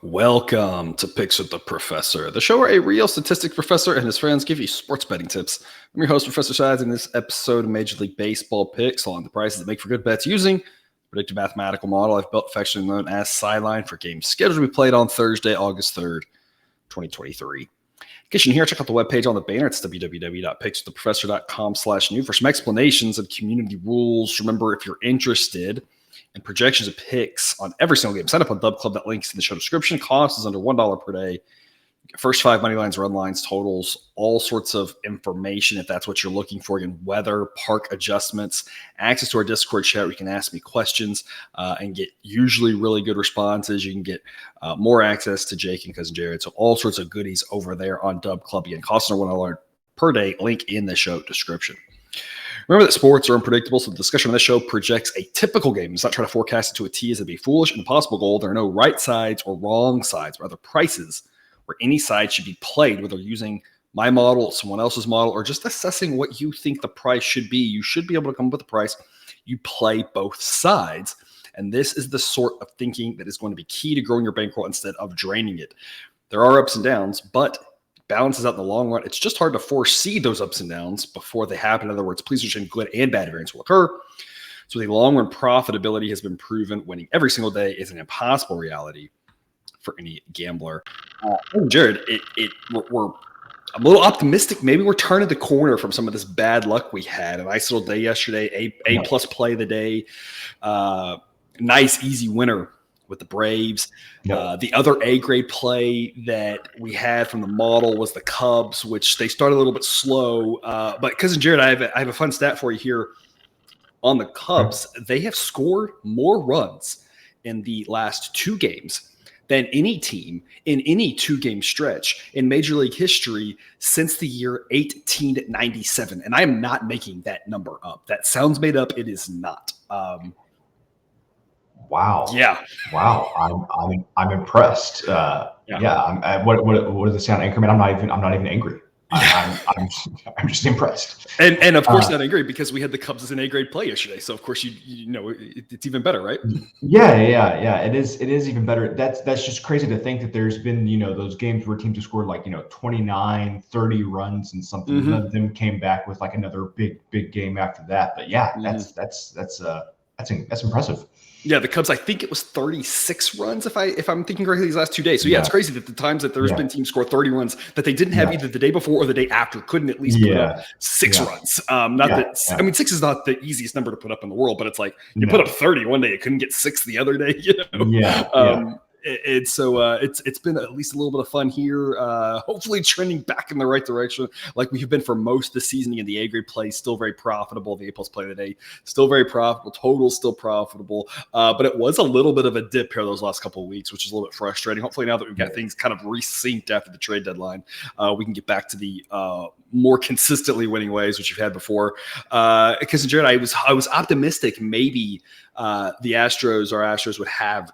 Welcome to Picks with the Professor, the show where a real statistics professor and his friends give you sports betting tips. I'm your host, Professor Sides, and this episode of Major League Baseball picks along the prices that make for good bets using a predictive mathematical model I've built, affectionately known as Sideline, for games scheduled to be played on Thursday, August 3rd, 2023. In case you're here, check out the webpage on the banner. It's www.pickswiththeprofessor.com/new for some explanations of community rules. Remember, if you're interested and projections of picks on every single game, sign up on Dub Club. That link's in the show description. Cost is under $1 per day. First five money lines, run lines, totals, all sorts of information if that's what you're looking for. Again, weather, park adjustments, access to our Discord chat where you can ask me questions and get usually really good responses. You can get more access to Jake and Cousin Jared. So all sorts of goodies over there on Dub Club. Again, cost under $1 per day. Link in the show description. Remember that sports are unpredictable, so the discussion on this show projects a typical game. It's not trying to forecast it to a T as it'd be foolish and impossible goal. There are no right sides or wrong sides, but rather prices where any side should be played, whether using my model, someone else's model, or just assessing what you think the price should be. You should be able to come up with a price. You play both sides, and this is the sort of thinking that is going to be key to growing your bankroll instead of draining it. There are ups and downs, but balances out in the long run. It's just hard to foresee those ups and downs before they happen. In other words, please understand good and bad variance will occur. So the long run profitability has been proven. Winning every single day is an impossible reality for any gambler. Jared, I'm a little optimistic. Maybe we're turning the corner from some of this bad luck we had. A nice little day yesterday, A plus play of the day. Nice, easy winner with the Braves. The other A-grade play that we had from the model was the Cubs, which they started a little bit slow. But Cousin Jared, I have a fun stat for you here. On the Cubs, they have scored more runs in the last two games than any team in any two-game stretch in Major League history since the year 1897. And I am not making that number up. That sounds made up. It is not. Wow. Yeah. Wow. I'm impressed. What does it sound, Anchorman? I'm not even angry. I'm just impressed. And of course not angry because we had the Cubs as an A-grade play yesterday. So of course you know it's even better, right? Yeah. It is even better. That's just crazy to think that there's been, those games where teams have scored 29, 30 runs and something. Mm-hmm. None of them came back with another big game after that. But yeah, that's impressive. Yeah, the Cubs, I think it was 36 runs if I'm thinking correctly these last 2 days. So yeah, it's crazy that the times that there's been teams score 30 runs that they didn't have either the day before or the day after couldn't at least put up 6 runs. I mean, 6 is not the easiest number to put up in the world, but it's like you put up 30 one day, you couldn't get 6 the other day. And so it's been at least a little bit of fun here. Hopefully trending back in the right direction, like we've been for most of the season. And the A-grade play still very profitable. The A+ play of the day still very profitable. Total still profitable. But it was a little bit of a dip here those last couple of weeks, which is a little bit frustrating. Hopefully now that we've got things kind of resynced after the trade deadline, we can get back to the more consistently winning ways, which you've had before. Because Jared, I was optimistic maybe our Astros would have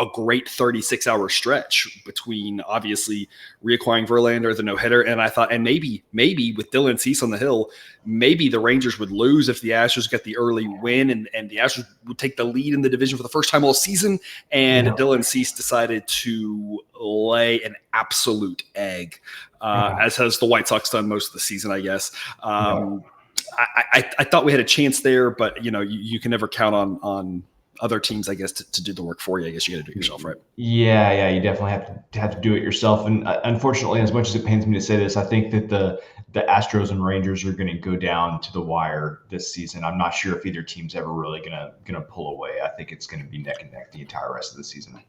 a great 36-hour stretch between obviously reacquiring Verlander, the no-hitter, and I thought, and maybe with Dylan Cease on the hill, maybe the Rangers would lose if the Astros got the early win, and the Astros would take the lead in the division for the first time all season, and Dylan Cease decided to lay an absolute egg, as has the White Sox done most of the season, I guess. I thought we had a chance there, but you can never count on other teams, I guess, to do the work for you. I guess you got to do it yourself, right? Yeah, you definitely have to do it yourself. And unfortunately, as much as it pains me to say this, I think that the Astros and Rangers are going to go down to the wire this season. I'm not sure if either team's ever really gonna pull away. I think it's going to be neck and neck the entire rest of the season.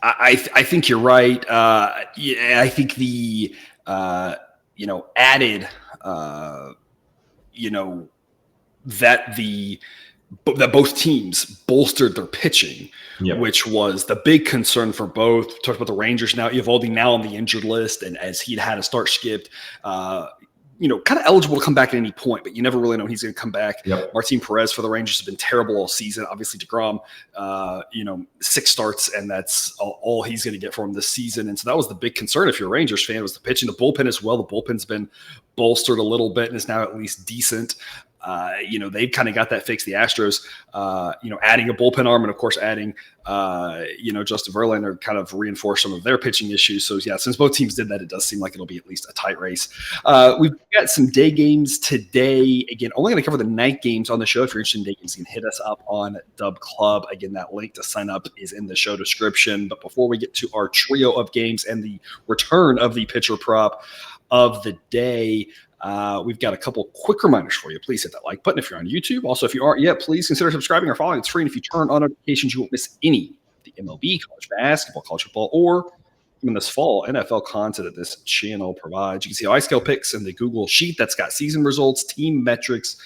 I think you're right. I think the added that both teams bolstered their pitching, which was the big concern for both. We talked about the Rangers now, Eovaldi now on the injured list, and as he'd had a start skipped, kind of eligible to come back at any point, but you never really know when he's going to come back. Yep. Martin Perez for the Rangers has been terrible all season. Obviously, DeGrom, 6 starts, and that's all he's going to get for him this season. And so that was the big concern if you're a Rangers fan, was the pitching. The bullpen as well. The bullpen's been bolstered a little bit and is now at least decent. They've kind of got that fixed. The Astros, adding a bullpen arm and, of course, adding, Justin Verlander kind of reinforced some of their pitching issues. So, yeah, since both teams did that, it does seem like it'll be at least a tight race. We've got some day games today. Again, only going to cover the night games on the show. If you're interested in day games, you can hit us up on Dub Club. Again, that link to sign up is in the show description. But before we get to our trio of games and the return of the pitcher prop of the day, we've got a couple quick reminders for you. Please hit that like button if you're on YouTube. Also, if you aren't yet, please consider subscribing or following. It's free. And if you turn on notifications, you won't miss any of the MLB, college basketball, college football, or even this fall NFL content that this channel provides. You can see iScale picks in the Google Sheet that's got season results, team metrics,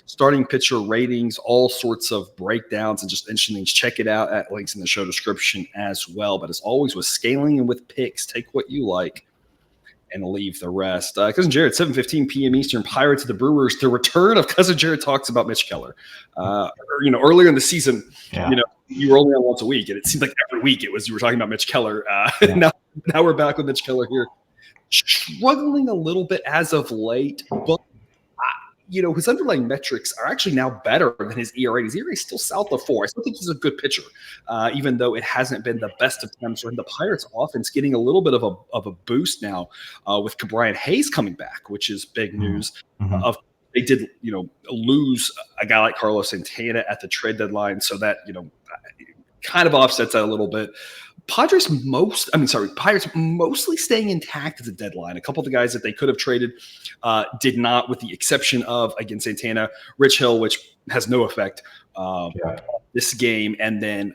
starting pitcher ratings, all sorts of breakdowns and just interesting things. Check it out at links in the show description as well. But as always, with scaling and with picks, take what you like and leave the rest. Cousin Jared, 7:15 p.m. Eastern, Pirates of the Brewers. The return of Cousin Jared talks about Mitch Keller. Earlier in the season, you were only on once a week, and it seemed like every week you were talking about Mitch Keller. Now we're back with Mitch Keller here. Struggling a little bit as of late, but his underlying metrics are actually now better than his ERA. His ERA is still south of 4. I still think he's a good pitcher, even though it hasn't been the best of times for him. The Pirates offense getting a little bit of a boost now with Brian Hayes coming back, which is big news. Mm-hmm. They did, lose a guy like Carlos Santana at the trade deadline, so that kind of offsets that a little bit. Pirates mostly staying intact at the deadline. A couple of the guys that they could have traded did not, with the exception of, again, Santana, Rich Hill, which has no effect this game, and then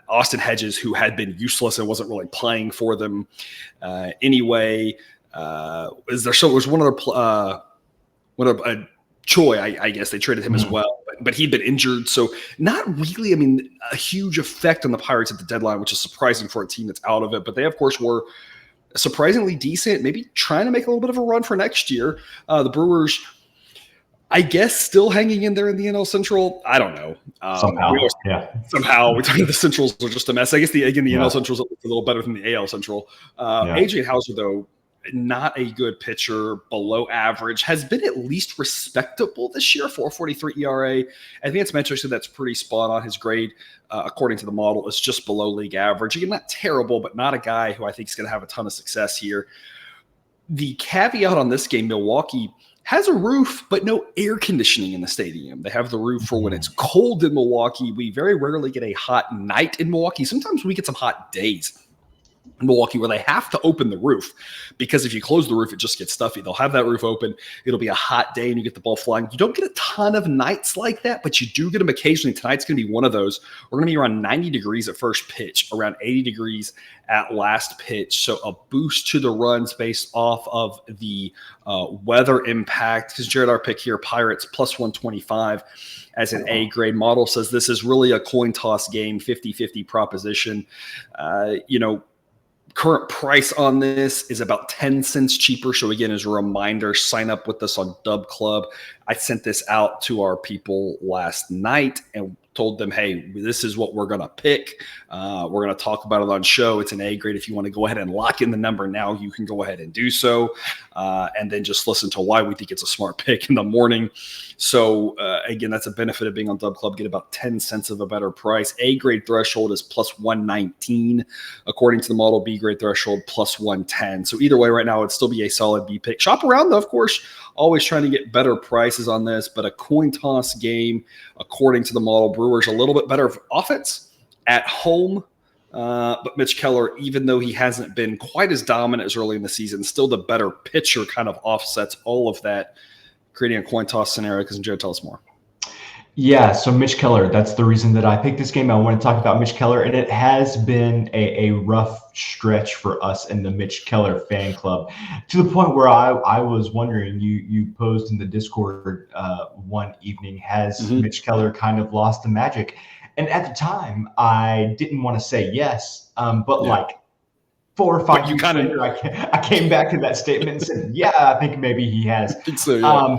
Austin Hedges, who had been useless and wasn't really playing for them anyway. Was one other Choi, I guess they traded him as well, but he'd been injured. So not really, a huge effect on the Pirates at the deadline, which is surprising for a team that's out of it. But they, of course, were surprisingly decent, maybe trying to make a little bit of a run for next year. The Brewers, I guess, still hanging in there in the NL Central. I don't know. Somehow. We think the Centrals are just a mess. I guess the NL Central is a little better than the AL Central. Adrian Hauser, though, not a good pitcher, below average, has been at least respectable this year, 4.43 ERA. Advanced metrics, so that's pretty spot on. His grade, according to the model, is just below league average. Again, not terrible, but not a guy who I think is going to have a ton of success here. The caveat on this game, Milwaukee has a roof, but no air conditioning in the stadium. They have the roof for when it's cold in Milwaukee. We very rarely get a hot night in Milwaukee. Sometimes we get some hot days in Milwaukee where they have to open the roof, because if you close the roof, it just gets stuffy. They'll have that roof open. It'll be a hot day and you get the ball flying. You don't get a ton of nights like that, but you do get them occasionally. Tonight's going to be one of those. We're going to be around 90 degrees at first pitch, around 80 degrees at last pitch. So a boost to the runs based off of the weather impact. Because Jared, our pick here, Pirates plus 125 as an A grade model, says this is really a coin toss game, 50-50 proposition. Current price on this is about 10 cents cheaper. So again, as a reminder, sign up with us on Dub Club. I sent this out to our people last night and told them, hey, this is what we're going to pick. We're going to talk about it on show. It's an A grade. If you want to go ahead and lock in the number now, you can go ahead and do so. And then just listen to why we think it's a smart pick in the morning. So again, that's a benefit of being on Dub Club. Get about 10 cents of a better price. A grade threshold is plus 119. According to the model, B grade threshold plus 110. So either way, right now, it'd still be a solid B pick. Shop around though, of course. Always trying to get better prices on this, but a coin toss game, according to the model. Brewers a little bit better offense at home, but Mitch Keller, even though he hasn't been quite as dominant as early in the season, still the better pitcher, kind of offsets all of that, creating a coin toss scenario. Because Jared, tell us more. Yeah, so Mitch Keller, that's the reason that I picked this game. I want to talk about Mitch Keller, and it has been a rough stretch for us in the Mitch Keller fan club, to the point where I was wondering, you posed in the Discord one evening, has Mitch Keller kind of lost the magic? And at the time, I didn't want to say yes, but like 4 or 5 you weeks kinda- later, I came back to that statement and said, yeah, I think maybe he has. I think so, yeah.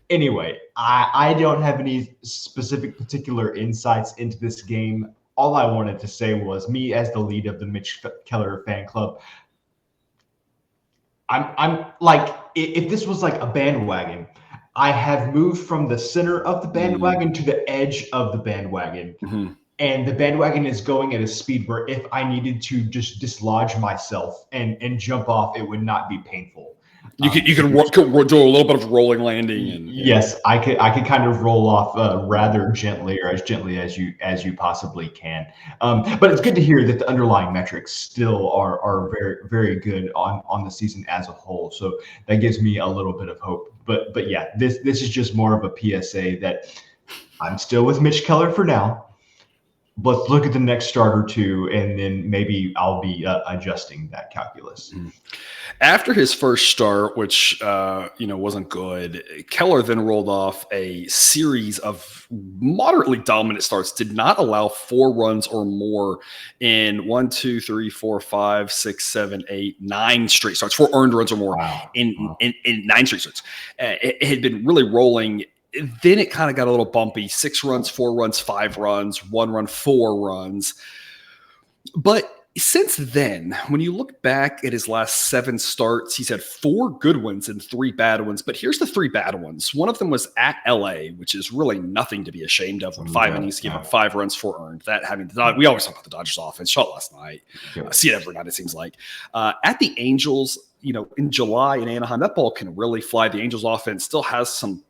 Anyway, I don't have any specific particular insights into this game. All I wanted to say was, me as the lead of the Mitch Keller fan club, I'm like, if this was like a bandwagon, I have moved from the center of the bandwagon to the edge of the bandwagon. Mm-hmm. And the bandwagon is going at a speed where if I needed to just dislodge myself and jump off, it would not be painful. You can do a little bit of rolling landing, and yes, I could kind of roll off rather gently, or as gently as you possibly can. But it's good to hear that the underlying metrics still are very, very good on the season as a whole. So that gives me a little bit of hope. But yeah, this is just more of a PSA that I'm still with Mitch Keller for now. Let's look at the next start or two, and then maybe I'll be adjusting that calculus. After his first start, which wasn't good, Keller then rolled off a series of moderately dominant starts. Did not allow 4 runs or more in 1, 2, 3, 4, 5, 6, 7, 8, 9 straight starts. 4 earned runs or more in 9 straight starts. It had been really rolling. Then it kind of got a little bumpy. 6 runs, 4 runs, 5 runs, 1 run, 4 runs. But since then, when you look back at his last 7 starts, he's had 4 good ones and 3 bad ones. But here's the 3 bad ones. One of them was at LA, which is really nothing to be ashamed of. When 5 innings, gave up 5 runs, 4 earned. We always talk about the Dodgers offense. Shot last night. See it every night, it seems like. At the Angels, in July in Anaheim, that ball can really fly. The Angels offense still has some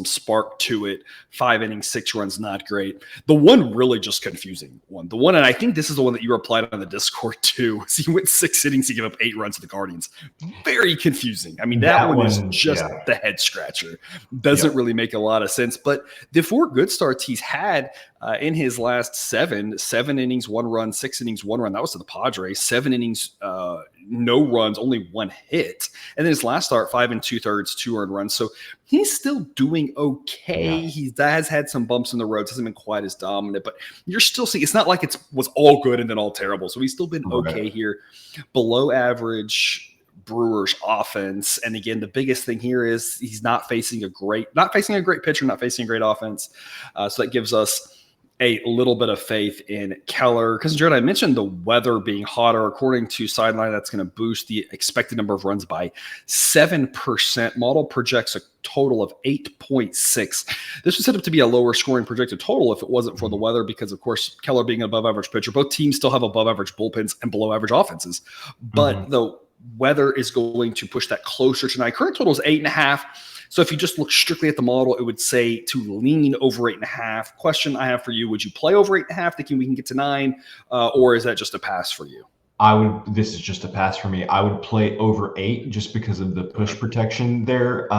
spark to it. 5 innings, 6 runs, not great. The one really just confusing one. The one, and I think this is the one that you replied on the Discord too, is he went 6 innings, he gave up 8 runs to the Guardians. Very confusing. I mean, that one is just the head scratcher. Doesn't really make a lot of sense. But the 4 good starts he's had in his last 7 innings, 1 run, 6 innings, 1 run. That was to the Padres. 7 innings, no runs, only 1 hit. And then his last start, 5 2/3, 2 earned runs. So he's still doing okay. He has had some bumps in the road. Hasn't been quite as dominant, but you're still seeing, it's not like it was all good and then all terrible. So he's still been okay here. Below average Brewers offense. And again, the biggest thing here is he's not facing a great pitcher, not facing a great offense. So that gives us a little bit of faith in Keller. Because, Jared, I mentioned the weather being hotter. According to Sideline, that's going to boost the expected number of runs by 7%. Model projects a total of 8.6. This was set up to be a lower scoring projected total if it wasn't for the weather, because, of course, Keller being an above average pitcher, both teams still have above average bullpens and below average offenses. But the weather is going to push that closer tonight. Current total is 8.5. So if you just look strictly at the model, it would say to lean over 8.5. Question I have for you: would you play over 8.5, thinking we can get to 9, or is that just a pass for you? This is just a pass for me. I would play over 8 just because of the push protection there,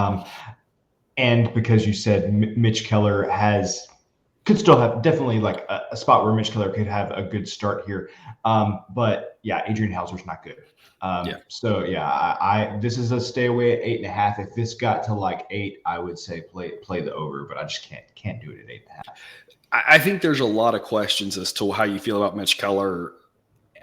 and because you said Mitch Keller could still have definitely like a spot where Mitch Keller could have a good start here. But yeah, Adrian Hauser's not good. So yeah, this is a stay away at 8.5. If this got to like 8, I would say play the over, but I just can't do it at 8.5. I think there's a lot of questions as to how you feel about Mitch Keller,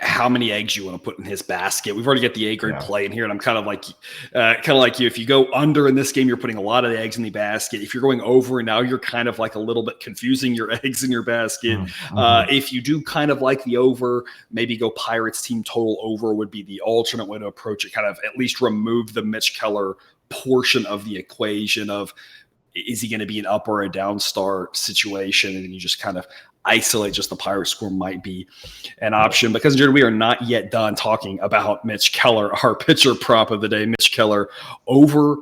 how many eggs you want to put in his basket. We've already got the A-grade play in here, and I'm kind of like you. If you go under in this game, you're putting a lot of the eggs in the basket. If you're going over, now you're kind of like a little bit confusing your eggs in your basket. If you do kind of like the over, maybe go Pirates team total over would be the alternate way to approach it. Kind of at least remove the Mitch Keller portion of the equation of, is he going to be an up or a down start situation? And then you just kind of isolate just the Pirate score might be an option. Because, Jared, we are not yet done talking about Mitch Keller, our pitcher prop of the day. Mitch Keller over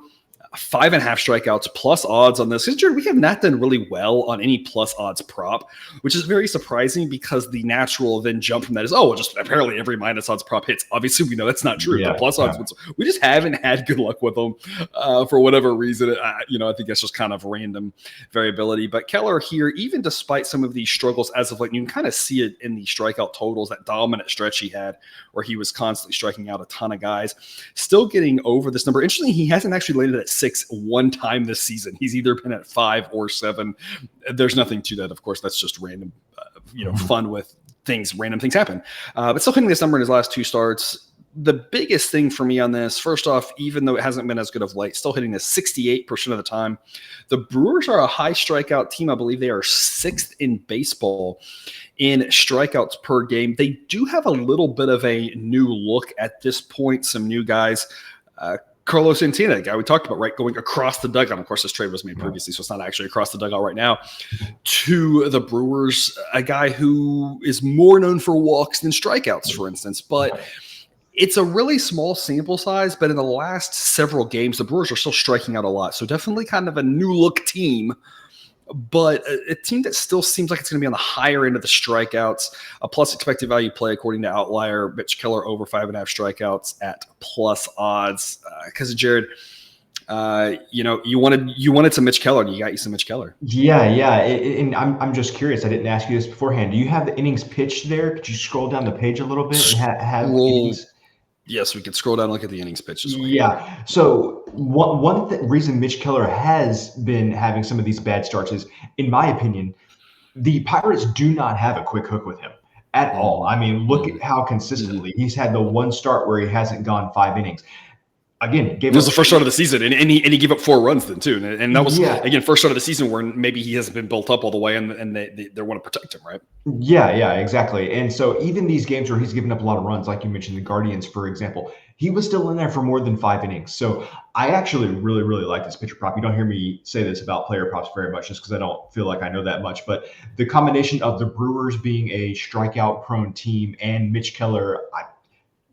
5.5 strikeouts plus odds on this. Because, Jared, we have not done really well on any plus odds prop, which is very surprising, because the natural then jump from that is, just apparently every minus odds prop hits. Obviously, we know that's not true. But plus odds, we just haven't had good luck with them for whatever reason. I think that's just kind of random variability. But Keller here, even despite some of these struggles as of late, you can kind of see it in the strikeout totals, that dominant stretch he had where he was constantly striking out a ton of guys, still getting over this number. Interestingly, he hasn't actually landed at 6 one time this season. He's either been at 5 or 7. There's nothing to that. Of course, that's just random, fun with things. Random things happen. But still hitting this number in his last 2 starts. the biggest thing for me on this, first off, even though it hasn't been as good of late, still hitting this 68% of the time. The Brewers are a high strikeout team. I believe they are 6th in baseball in strikeouts per game. They do have a little bit of a new look at this point, some new guys. Carlos Santana, the guy we talked about, right, going across the dugout. Of course, this trade was made previously, so it's not actually across the dugout right now, to the Brewers, a guy who is more known for walks than strikeouts, for instance. But it's a really small sample size, but in the last several games, the Brewers are still striking out a lot. So definitely kind of a new look team, but a team that still seems like it's going to be on the higher end of the strikeouts. A plus expected value play, according to Outlier, Mitch Keller over 5.5 strikeouts at plus odds. Because Jared, you wanted some Mitch Keller, and you got you some Mitch Keller. Yeah. And I'm just curious. I didn't ask you this beforehand. Do you have the innings pitched there? Could you scroll down the page a little bit and have innings? Yes, we could scroll down and look at the innings pitches. Yeah. So one reason Mitch Keller has been having some of these bad starts is, in my opinion, the Pirates do not have a quick hook with him at all. I mean, look at how consistently he's had the one start where he hasn't gone 5 innings. Again, it was the first start of the season, and he gave up 4 runs then too, and that was again first start of the season where maybe he hasn't been built up all the way, and they want to protect him, right? Yeah, exactly. And so even these games where he's given up a lot of runs, like you mentioned, the Guardians, for example, he was still in there for more than 5 innings. So I actually really, really like this pitcher prop. You don't hear me say this about player props very much, just because I don't feel like I know that much. But the combination of the Brewers being a strikeout-prone team and Mitch Keller,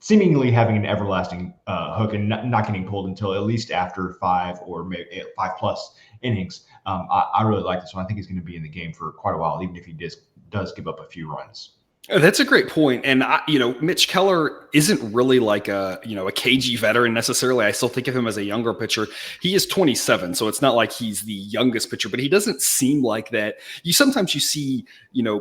seemingly having an everlasting hook and not getting pulled until at least after 5 or maybe 5+ innings. I really like this one. I think he's going to be in the game for quite a while, even if he does give up a few runs. That's a great point. And, Mitch Keller isn't really like a cagey veteran necessarily. I still think of him as a younger pitcher. He is 27, so it's not like he's the youngest pitcher, but he doesn't seem like that. Sometimes you see,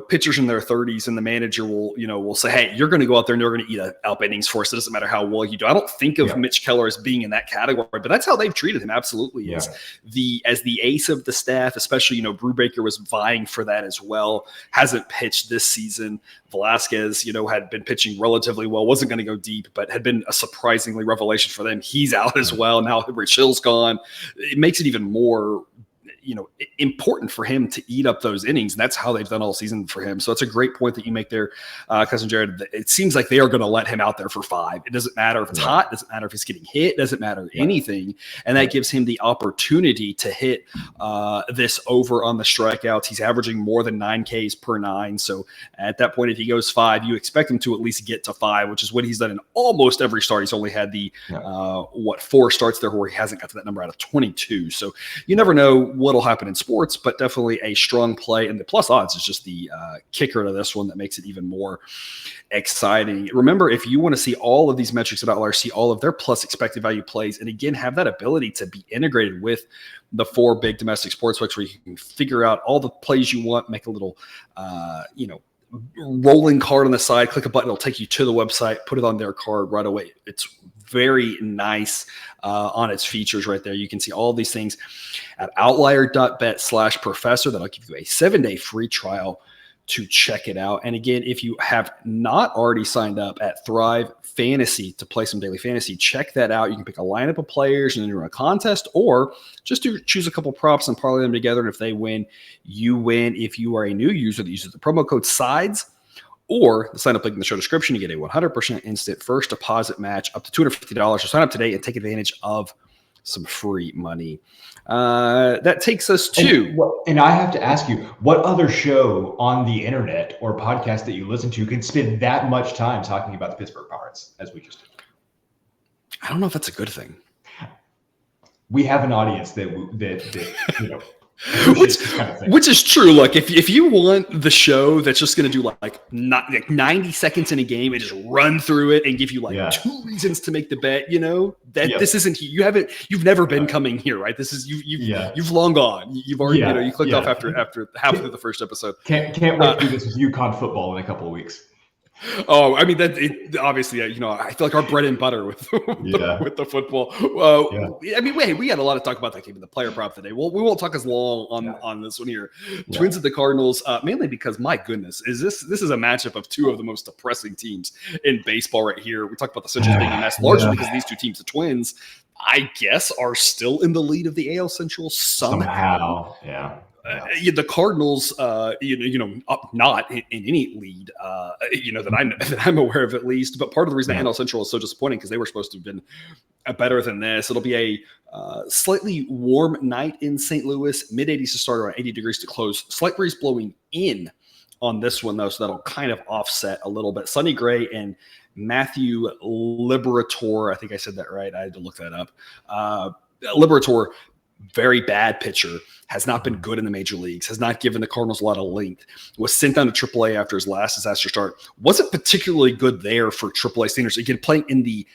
pitchers in their 30s and the manager will say, hey, you're going to go out there and you're going to eat up innings for us. It doesn't matter how well you do. I don't think of Mitch Keller as being in that category, but that's how they've treated him. Absolutely. As the ace of the staff, especially, Brubaker was vying for that as well. Hasn't pitched this season. Velasquez, had been pitching relatively well, wasn't going to go deep, but had been a surprisingly revelation for them. He's out as well. Now Rich Hill's gone. It makes it even more important for him to eat up those innings. And that's how they've done all season for him. So it's a great point that you make there, Cousin Jared. It seems like they are going to let him out there for 5. It doesn't matter if it's hot. It doesn't matter if he's getting hit. It doesn't matter anything. And that gives him the opportunity to hit this over on the strikeouts. He's averaging more than 9 Ks per 9. So at that point, if he goes 5, you expect him to at least get to 5, which is what he's done in almost every start. He's only had the 4 starts there where he hasn't got to that number out of 22. So you never know what'll happen in sports, but definitely a strong play. And the plus odds is just the kicker to this one that makes it even more exciting. Remember, if you want to see all of these metrics at Outlier, see all of their plus expected value plays, and again, have that ability to be integrated with the 4 big domestic sportsbooks where you can figure out all the plays you want, make a little, rolling card on the side, click a button, it'll take you to the website, put it on their card right away. It's very nice on its features right there. You can see all these things at Outlier.bet/professor. That'll give you a 7-day free trial to check it out. And again, if you have not already signed up at Thrive Fantasy to play some daily fantasy, check that out. You can pick a lineup of players and then run a contest, or just to choose a couple props and parlay them together. And if they win, you win. If you are a new user that uses the promo code SIDES or the sign up link in the show description, you get a 100% instant first deposit match up to $250. So sign up today and take advantage of some free money. That takes us to... And I have to ask you, what other show on the internet or podcast that you listen to can spend that much time talking about the Pittsburgh Pirates as we just did? I don't know if that's a good thing. We have an audience that which is true. Like if you want the show that's just going to do like 90 seconds in a game and just run through it and give you 2 reasons to make the bet, this isn't, you've never been coming here, right? This is you've long gone. You've already you clicked off after half of the first episode. Can't wait to do this with UConn football in a couple of weeks. Oh, I mean obviously, I feel like our bread and butter with with the football. I mean, we had a lot of talk about that game in the player prop today. We won't talk as long on this one here. Yeah. Twins at the Cardinals, mainly because my goodness, this is a matchup of two of the most depressing teams in baseball right here. We talked about the Central being a mess largely because these two teams, the Twins, I guess, are still in the lead of the AL Central somehow. Yeah. The Cardinals, not in any lead, that I'm aware of at least. But part of the reason the NL Central is so disappointing because they were supposed to have been better than this. It'll be a slightly warm night in St. Louis, mid 80s to start, around 80 degrees to close. Slight breeze blowing in on this one though, so that'll kind of offset a little bit. Sonny Gray and Matthew Liberatore, I think I said that right. I had to look that up. Liberatore, very bad pitcher, has not been good in the major leagues, has not given the Cardinals a lot of length, was sent down to AAA after his last disaster start. Wasn't particularly good there for AAA standards. Again, playing in the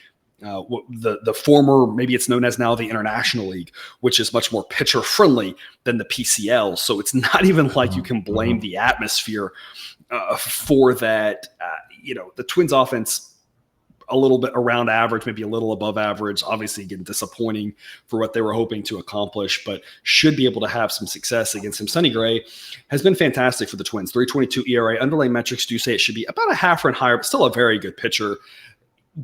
former, maybe it's known as now the International League, which is much more pitcher friendly than the PCL. So it's not even like you can blame the atmosphere for that. The Twins offense, a little bit around average, maybe a little above average, obviously again, disappointing for what they were hoping to accomplish, but should be able to have some success against him. Sonny Gray has been fantastic for the Twins. 3.22 ERA. Underlying metrics do say it should be about a half run higher, but still a very good pitcher.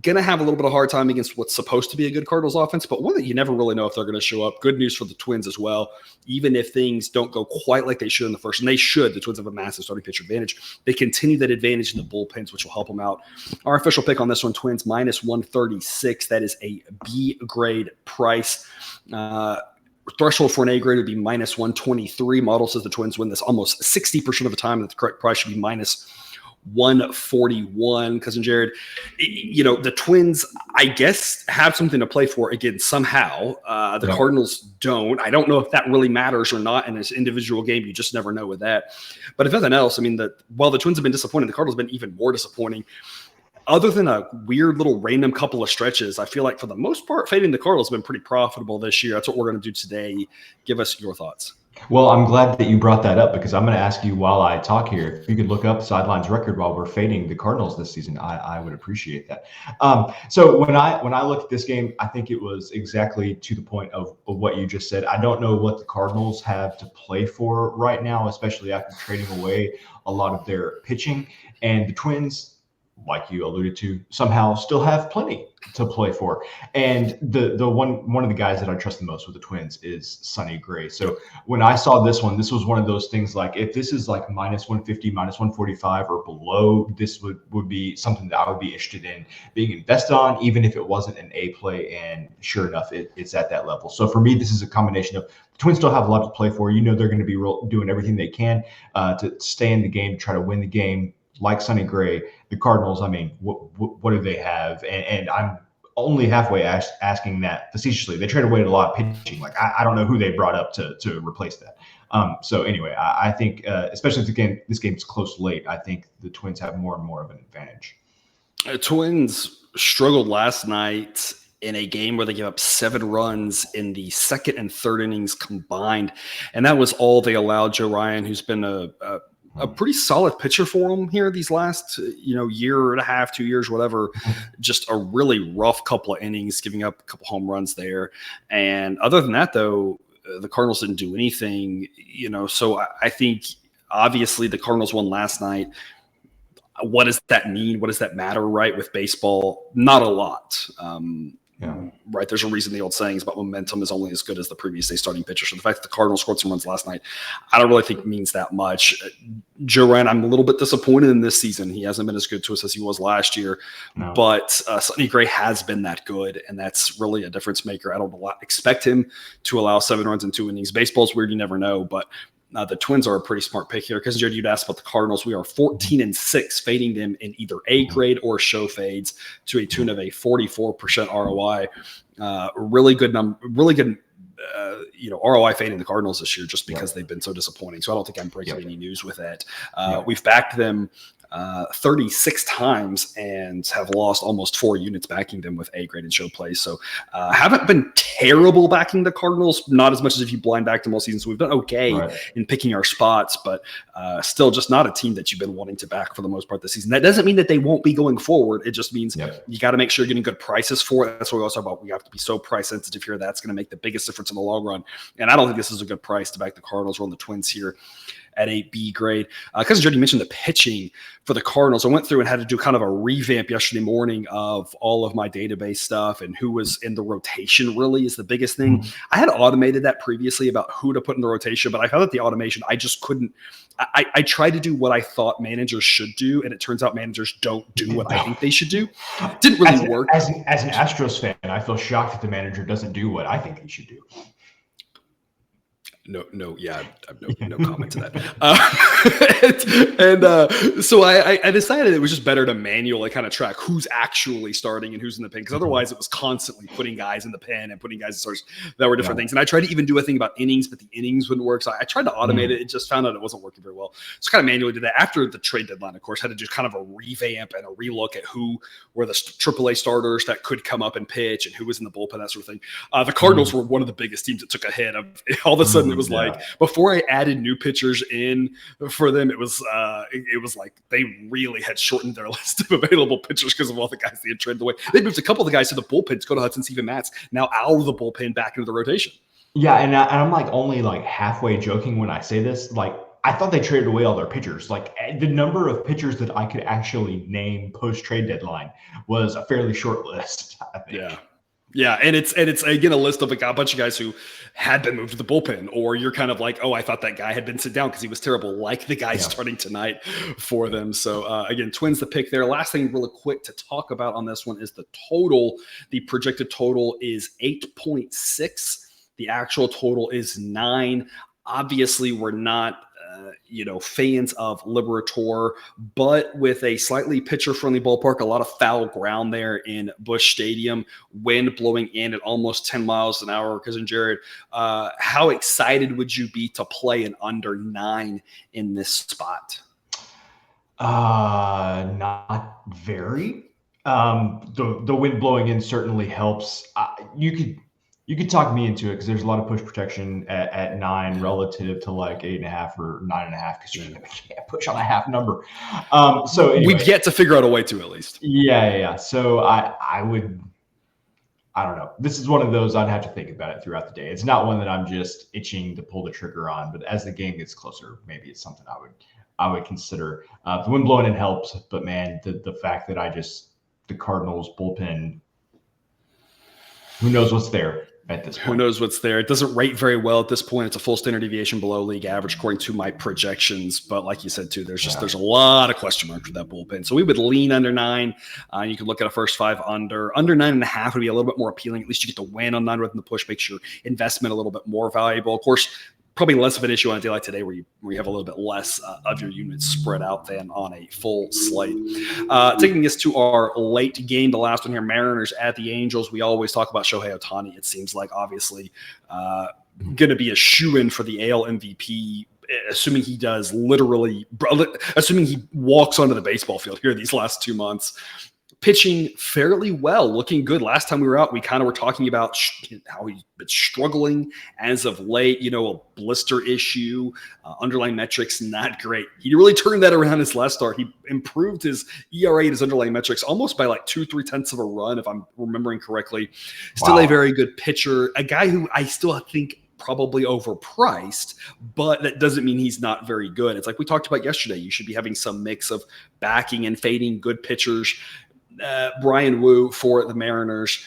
Going to have a little bit of hard time against what's supposed to be a good Cardinals offense, but one that you never really know if they're going to show up. Good news for the Twins as well. Even if things don't go quite like they should in the first, and they should, the Twins have a massive starting pitcher advantage. They continue that advantage in the bullpens, which will help them out. Our official pick on this one, Twins minus 136. That is a B grade price. Threshold for an A grade would be minus 123. Model says the Twins win this almost 60% of the time. That the correct price should be minus 141. Cousin Jared, the Twins, I guess, have something to play for again somehow. The Cardinals don't. I don't know if that really matters or not in this individual game. You just never know with that. But if nothing else, I mean, while the Twins have been disappointing, the Cardinals have been even more disappointing. Other than a weird little random couple of stretches, I feel like for the most part, fading the Cardinals have been pretty profitable this year. That's what we're going to do today. Give us your thoughts. Well, I'm glad that you brought that up because I'm going to ask you while I talk here, if you could look up Sideline's record while we're fading the Cardinals this season, I would appreciate that. So when I look at this game, I think it was exactly to the point of what you just said. I don't know what the Cardinals have to play for right now, especially after trading away a lot of their pitching. And the Twins, like you alluded to, somehow still have plenty to play for. And the one of the guys that I trust the most with the Twins is Sonny Gray. So when I saw this was one of those things like, if this is like minus 150, minus 145 or below, this would be something that I would be interested in being invested on, even if it wasn't an A play. And sure enough, it's at that level. So for me, this is a combination of the Twins still have a lot to play for. They're going to be doing everything they can to stay in the game, to try to win the game. Like Sonny Gray, the Cardinals, I mean, what do they have? And I'm only halfway asking that facetiously. They traded away a lot of pitching. Like, I don't know who they brought up to replace that. So anyway, I think, especially if this game's close late, I think the Twins have more and more of an advantage. Twins struggled last night in a game where they gave up 7 runs in the second and third innings combined. And that was all they allowed. Joe Ryan, who's been a pretty solid pitcher for him here these last, year and a half, 2 years, whatever. Just a really rough couple of innings, giving up a couple home runs there. And other than that, though, the Cardinals didn't do anything, So I think obviously the Cardinals won last night. What does that mean? What does that matter, right? With baseball, not a lot. Right. There's a reason the old saying is about momentum is only as good as the previous day starting pitcher. So the fact that the Cardinals scored some runs last night, I don't really think means that much. Joe Ryan, I'm a little bit disappointed in this season. He hasn't been as good to us as he was last year, but Sonny Gray has been that good, and that's really a difference maker. I don't expect him to allow 7 runs in 2 innings. Baseball's weird. You never know, but the Twins are a pretty smart pick here. Because Jared, you'd asked about the Cardinals. We are 14-6, fading them in either A grade or show fades to a tune of a 44% ROI. Really good number. Really good. ROI fading the Cardinals this year just because they've been so disappointing. So I don't think I'm breaking any news with that. We've backed them 36 times and have lost almost 4 units backing them with A grade and show plays. So haven't been terrible backing the Cardinals, not as much as if you blind backed them all season. So we've done okay in picking our spots, but still just not a team that you've been wanting to back for the most part this season. That doesn't mean that they won't be going forward. It just means you got to make sure you're getting good prices for it. That's what we also talk about. We have to be so price sensitive here. That's going to make the biggest difference in the long run. And I don't think this is a good price to back the Cardinals. We're on the Twins here at a B grade. Cousin Jody mentioned the pitching for the Cardinals. I went through and had to do kind of a revamp yesterday morning of all of my database stuff and who was in the rotation really is the biggest thing. I had automated that previously about who to put in the rotation, but I found that the automation, I just couldn't. I tried to do what I thought managers should do, and it turns out managers don't do what I think they should do. It didn't really work. As an Astros fan, I feel shocked that the manager doesn't do what I think he should do. No, I have no comment to that. So I decided it was just better to manually kind of track who's actually starting and who's in the pen, because otherwise it was constantly putting guys in the pen and putting guys in starts that were different things. And I tried to even do a thing about innings, but the innings wouldn't work. So I tried to automate it. It just found out it wasn't working very well. So kind of manually did that. After the trade deadline, of course, had to do kind of a revamp and a relook at who were the AAA starters that could come up and pitch and who was in the bullpen, that sort of thing. The Cardinals were one of the biggest teams that took a hit. All of a sudden, it was like before I added new pitchers in for them, it was like they really had shortened their list of available pitchers because of all the guys they had traded away. They moved a couple of the guys to the bullpen, Dakota Hudson, Steven Matz, now out of the bullpen back into the rotation. Yeah, and I'm like only like halfway joking when I say this. Like I thought they traded away all their pitchers. Like the number of pitchers that I could actually name post trade deadline was a fairly short list, I think. Yeah, and it's again a list of a bunch of guys who had been moved to the bullpen, or you're kind of like, oh, I thought that guy had been sit down because he was terrible, like the guy starting tonight for them. So again, Twins the pick there. Last thing really quick to talk about on this one is the total. The projected total is 8.6. The actual total is 9. Obviously, we're not fans of Liberator, but with a slightly pitcher-friendly ballpark, a lot of foul ground there in Busch Stadium, wind blowing in at almost 10 miles an hour. Cousin Jared, how excited would you be to play an under 9 in this spot? Not very. The wind blowing in certainly helps. You could talk me into it because there's a lot of push protection at 9 relative to like 8.5 or 9.5 because you can't push on a half number. So anyway, we've yet to figure out a way to, at least. Yeah. So I don't know. This is one of those I'd have to think about it throughout the day. It's not one that I'm just itching to pull the trigger on, but as the game gets closer, maybe it's something I would consider. The wind blowing in helps, but man, the fact that the Cardinals bullpen, who knows what's there at this point. Who knows what's there? It doesn't rate very well at this point. It's a full standard deviation below league average according to my projections. But like you said, too, there's a lot of question marks for that bullpen. So we would lean under 9. You can look at a first 5 under 9.5 would be a little bit more appealing. At least you get the win on 9 rather than the push. Makes your investment a little bit more valuable. Of course, probably less of an issue on a day like today where you have a little bit less of your units spread out than on a full slate. Taking us to our late game, the last one here, Mariners at the Angels. We always talk about Shohei Ohtani. It seems like obviously going to be a shoo-in for the AL MVP, assuming he does assuming he walks onto the baseball field here these last 2 months. Pitching fairly well, looking good. Last time we were out, we kind of were talking about how he's been struggling as of late, a blister issue, underlying metrics, not great. He really turned that around his last start. He improved his ERA and his underlying metrics almost by like 2-3 of a run, if I'm remembering correctly. Still a very good pitcher, a guy who I still think probably overpriced, but that doesn't mean he's not very good. It's like we talked about yesterday. You should be having some mix of backing and fading good pitchers. Brian Wu for the Mariners,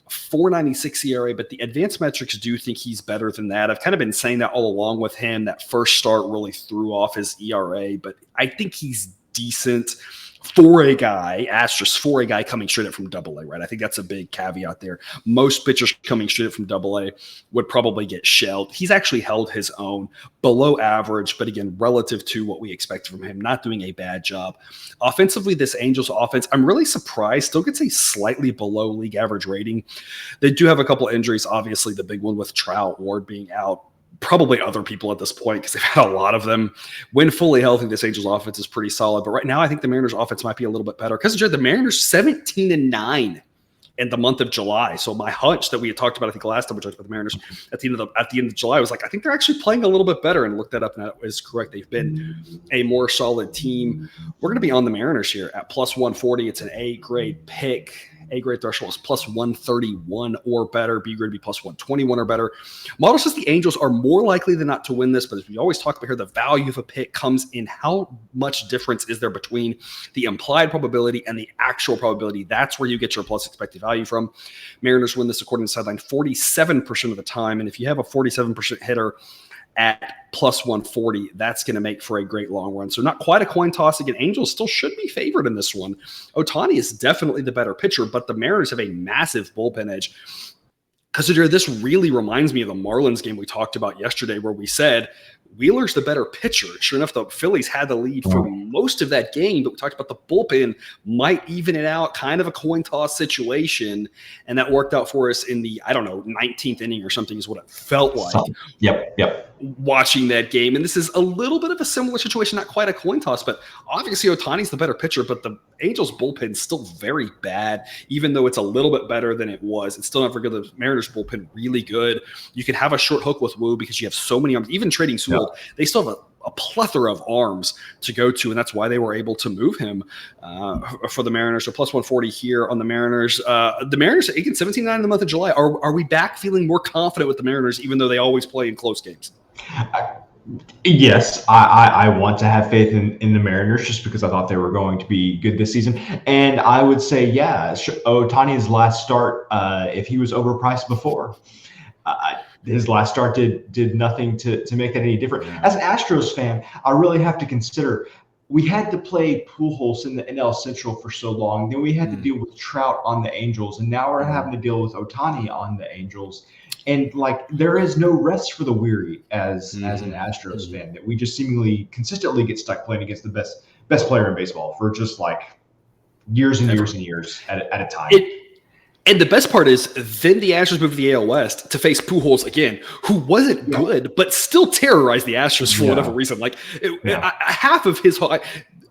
4.96 ERA, but the advanced metrics do think he's better than that. I've kind of been saying that all along with him. That first start really threw off his ERA, but I think he's decent. for a guy coming straight up from Double A, right? I think that's a big caveat there. Most pitchers coming straight up from Double A would probably get shelled. He's actually held his own, below average, but again, relative to what we expected from him, not doing a bad job. Offensively, this Angels offense, I'm really surprised, still gets a slightly below league average rating. They do have a couple of injuries, obviously the big one with Trout, Ward being out. Probably other people at this point because they've had a lot of them. When fully healthy, this Angels offense is pretty solid. But right now, I think the Mariners offense might be a little bit better because the Mariners 17-9 in the month of July. So my hunch that we had talked about, I think last time we talked about the Mariners at the end of July, was like, I think they're actually playing a little bit better, and looked that up, and that is correct. They've been a more solid team. We're going to be on the Mariners here at plus 140. It's an A grade pick. A grade threshold is plus 131 or better. B grade would be plus 121 or better. Model says the Angels are more likely than not to win this, but as we always talk about here, the value of a pick comes in how much difference is there between the implied probability and the actual probability. That's where you get your plus expected value from. Mariners win this according to Sideline 47% of the time, and if you have a 47% hitter at plus 140, that's going to make for a great long run. So not quite a coin toss. Again, Angels still should be favored in this one. Ohtani is definitely the better pitcher, but the Mariners have a massive bullpen edge. Consider this really reminds me of the Marlins game we talked about yesterday, where we said Wheeler's the better pitcher. Sure enough, the Phillies had the lead for most of that game, but we talked about the bullpen might even it out, kind of a coin toss situation, and that worked out for us in the, 19th inning or something is what it felt like. Yep. Watching that game. And this is a little bit of a similar situation, not quite a coin toss, but obviously Ohtani's the better pitcher, but the Angels bullpen is still very bad, even though it's a little bit better than it was. It's still not very good. The Mariners bullpen really good. You can have a short hook with Wu because you have so many arms. Even trading Sewell, they still have a plethora of arms to go to, and that's why they were able to move him for the Mariners. So plus 140 here on the Mariners. The Mariners, again, 17-9 in the month of July. Are we back feeling more confident with the Mariners, even though they always play in close games? Yes, I want to have faith in the Mariners just because I thought they were going to be good this season. And I would say, Ohtani's last start, if he was overpriced before, his last start did nothing to make that any different. As an Astros fan, I really have to consider we had to play Pujols in the NL Central for so long. Then we had to deal with Trout on the Angels, and now we're having to deal with Ohtani on the Angels. And there is no rest for the weary as an Astros fan, that we just seemingly consistently get stuck playing against the best player in baseball for just years and years and years at a time. And the best part is then the Astros moved to the AL West to face Pujols again, who wasn't good, but still terrorized the Astros for whatever reason. Half of his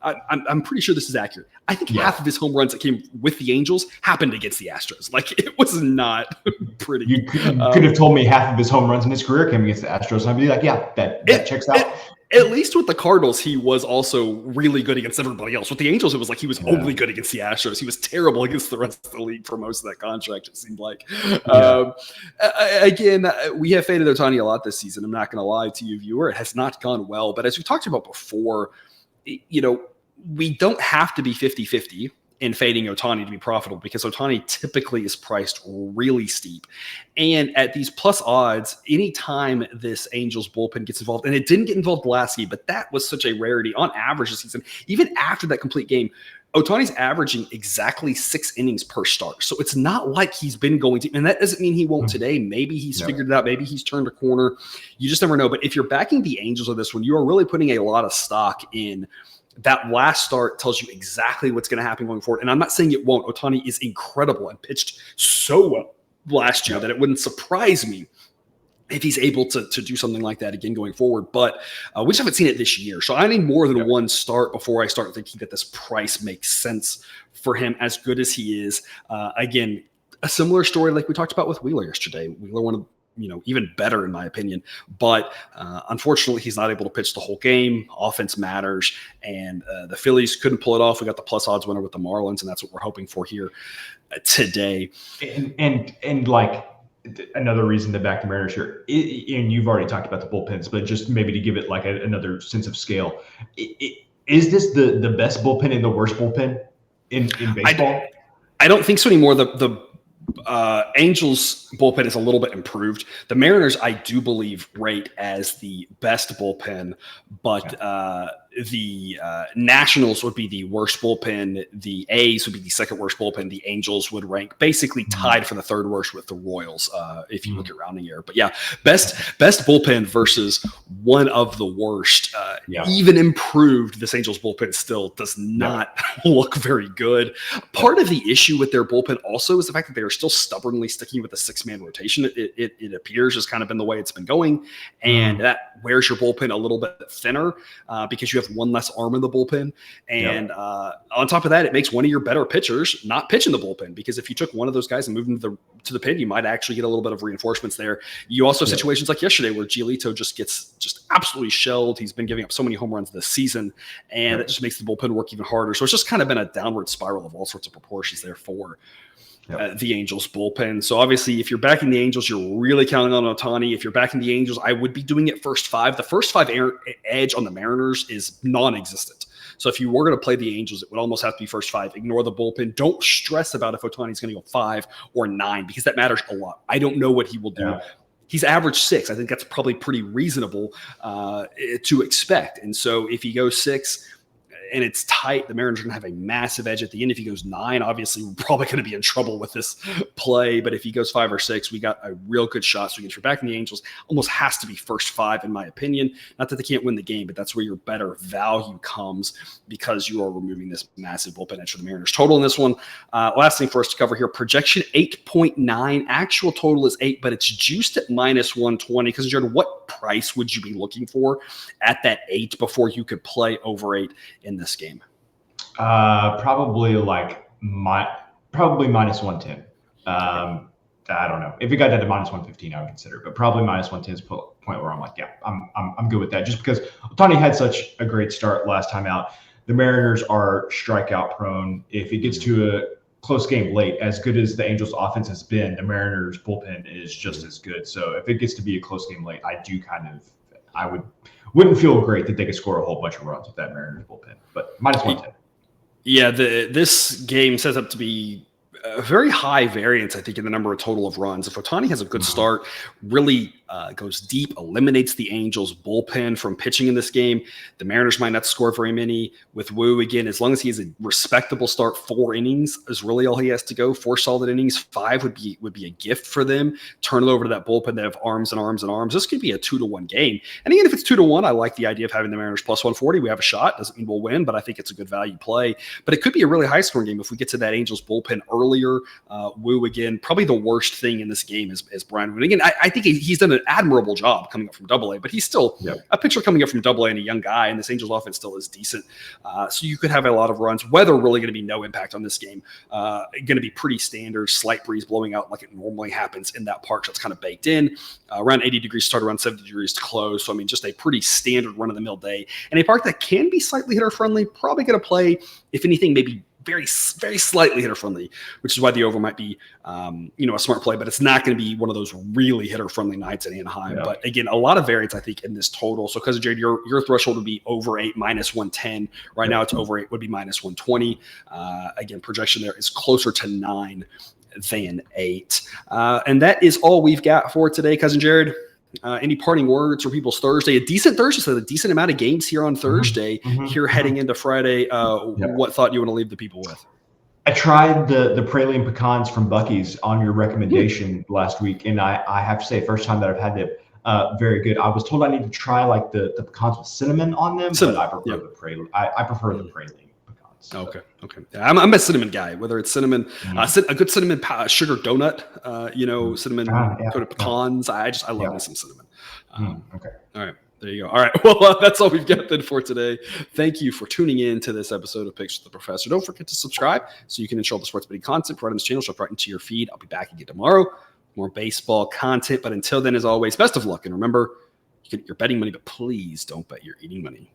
I'm pretty sure this is accurate. I think half of his home runs that came with the Angels happened against the Astros. It was not pretty. You could have told me half of his home runs in his career came against the Astros, and I'd be like, that checks out. At least with the Cardinals, he was also really good against everybody else. With the Angels, it was he was only good against the Astros. He was terrible against the rest of the league for most of that contract, it seemed like. Again, we have faded Ohtani a lot this season. I'm not going to lie to you, viewer. It has not gone well. But as we talked about before, we don't have to be 50-50 in fading Ohtani to be profitable, because Ohtani typically is priced really steep. And at these plus odds, anytime this Angels bullpen gets involved, and it didn't get involved last game, but that was such a rarity on average this season, even after that complete game, Ohtani's averaging exactly 6 innings per start. So it's not like he's been going to, and that doesn't mean he won't today. Maybe he's figured it out. Maybe he's turned a corner. You just never know. But if you're backing the Angels of this one, you are really putting a lot of stock in that last start. Tells you exactly what's going to happen going forward. And I'm not saying it won't. Ohtani is incredible and pitched so well last year that it wouldn't surprise me if he's able to do something like that again going forward. But we just haven't seen it this year. So I need more than one start before I start thinking that this price makes sense for him, as good as he is. Again, a similar story like we talked about with Wheeler yesterday. Wheeler, one of even better in my opinion, but unfortunately he's not able to pitch the whole game. Offense matters, and the Phillies couldn't pull it off. We got the plus odds winner with the Marlins, and that's what we're hoping for here today. And another reason to back the Mariners here, and you've already talked about the bullpens, but just maybe to give it another sense of scale, is this the best bullpen and the worst bullpen in baseball? I don't think so anymore. The Angels bullpen is a little bit improved. The Mariners, I do believe, rate as the best bullpen, but the Nationals would be the worst bullpen. The A's would be the second worst bullpen. The Angels would rank basically tied for the third worst with the Royals, if you look at rounding error. But yeah, best bullpen versus one of the worst. Even improved, this Angels bullpen still does not look very good. Part of the issue with their bullpen also is the fact that they are still stubbornly sticking with a 6-man rotation. It appears has kind of been the way it's been going, and that wears your bullpen a little bit thinner because you have one less arm in the bullpen. And on top of that, it makes one of your better pitchers not pitch in the bullpen, because if you took one of those guys and moved him to the pen, you might actually get a little bit of reinforcements there. You also have situations like yesterday where Giolito just gets absolutely shelled. He's been giving up so many home runs this season, and it just makes the bullpen work even harder. So it's just kind of been a downward spiral of all sorts of proportions there for the Angels bullpen. So obviously, if you're backing the Angels, you're really counting on Ohtani. If you're backing the Angels, I would be doing it first 5. The first 5 edge on the Mariners is non-existent. So if you were going to play the Angels, it would almost have to be first 5. Ignore the bullpen. Don't stress about if Ohtani's going to go 5 or 9, because that matters a lot. I don't know what he will do. He's averaged 6. I think that's probably pretty reasonable to expect. And so if he goes 6 and it's tight, the Mariners are going to have a massive edge at the end. If he goes 9, obviously we're probably going to be in trouble with this play. But if he goes 5 or 6, we got a real good shot. So if you're backing the Angels, almost has to be first 5, in my opinion. Not that they can't win the game, but that's where your better value comes, because you are removing this massive bullpen edge for the Mariners. Total in this one, last thing for us to cover here, projection 8.9. Actual total is 8, but it's juiced at -120. Because, Jared, what price would you be looking for at that 8 before you could play over 8 in this game? Probably -110. I don't know. If it got down to -115, I would consider it, but probably -110 is the point where I'm like, yeah, I'm good with that. Just because Ohtani had such a great start last time out. The Mariners are strikeout prone. If it gets to a close game late, as good as the Angels offense has been, the Mariners bullpen is just as good. So if it gets to be a close game late, I wouldn't feel great that they could score a whole bunch of runs with that Mariners bullpen, but -110. Yeah, this game sets up to be a very high variance, I think, in the number of total of runs. If Ohtani has a good start, really goes deep, eliminates the Angels bullpen from pitching in this game, the Mariners might not score very many. With Wu, again, as long as he has a respectable start, 4 innings is really all he has to go. 4 solid innings, 5 would be a gift for them. Turn it over to that bullpen. They have arms and arms and arms. This could be a 2-1 game. And again, if it's 2-1, I like the idea of having the Mariners +140. We have a shot. Doesn't mean we'll win, but I think it's a good value play. But it could be a really high scoring game if we get to that Angels bullpen earlier. Wu, again, probably the worst thing in this game is Brian Wu. Again, I think he's done an admirable job coming up from AA, but he's still a pitcher coming up from AA and a young guy, and this Angels offense still is decent. So you could have a lot of runs. Weather really going to be no impact on this game. Going to be pretty standard, slight breeze blowing out like it normally happens in that park. So it's kind of baked in. Around 80 degrees start, around 70 degrees to close. So, I mean, just a pretty standard run-of-the-mill day. And a park that can be slightly hitter-friendly, probably going to play, if anything, maybe very, very slightly hitter-friendly, which is why the over might be, a smart play. But it's not going to be one of those really hitter-friendly nights in Anaheim. But again, a lot of variance, I think, in this total. So, because Jared, your threshold would be over 8, -110. Right now, it's over 8, would be -120. Again, projection there is closer to 9 than 8. And that is all we've got for today, Cousin Jared. Any parting words for people's Thursday? A decent Thursday, so a decent amount of games here on Thursday. Here heading into Friday. What thought you want to leave the people with? I tried the praline pecans from Buc-ee's on your recommendation last week, and I have to say, first time that I've had it, very good. I was told I need to try like the pecans with cinnamon on them, but I prefer the praline. I prefer the praline. Okay. Yeah, I'm a cinnamon guy. Whether it's cinnamon, a good cinnamon sugar donut, cinnamon coated pecans. I love me some cinnamon. Okay. All right. There you go. All right. Well, that's all we've got then for today. Thank you for tuning in to this episode of Picks with the Professor. Don't forget to subscribe so you can ensure the sports betting content right on this channel show up right into your feed. I'll be back again tomorrow. More baseball content. But until then, as always, best of luck. And remember, you get your betting money, but please don't bet your eating money.